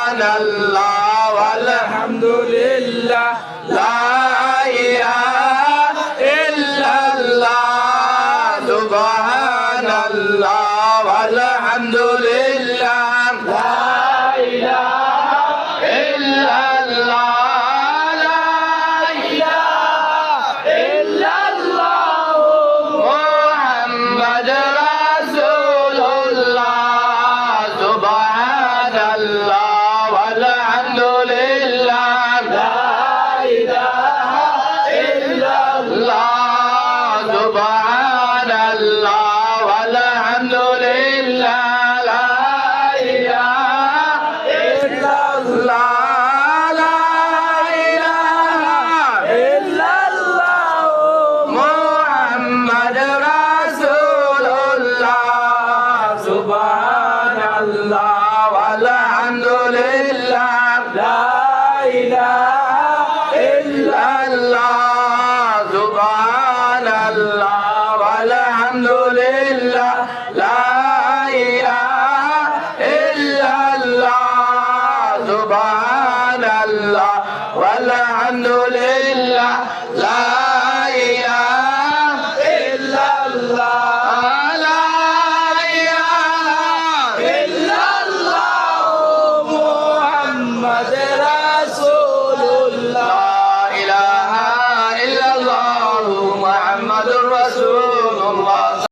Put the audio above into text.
সুবহানাল্লাহ ওয়ালহামদুলিল্লাহ লা ইলাহা ইল্লাল্লাহ সুবহানাল্লাহ ওয়ালহামদুলিল্লাহ লা ইলাহা ইল্লাল্লাহ লা ইলাহা ইল্লাল্লাহ মুহাম্মাদুর রাসূলুল্লাহ সুবহানাল্লাহ ওয়ালহামদুলিল্লাহ লা ইলাহা ইল্লাল্লাহ সুবহানাল্লাহ ওয়ালহামদুলিল্লাহ লা ইলাহা ইল্লাল্লাহ লা ইলাহা ইল্লাল্লাহ মুহাম্মাদুর রাসূলুল্লাহ সুবহানাল্লাহ ওয়ালহামদুলিল্লাহ লা ইলাহা ইল্লাল্লাহ সুবহানাল্লাহ ওয়ালহামদুলিল্লাহ লা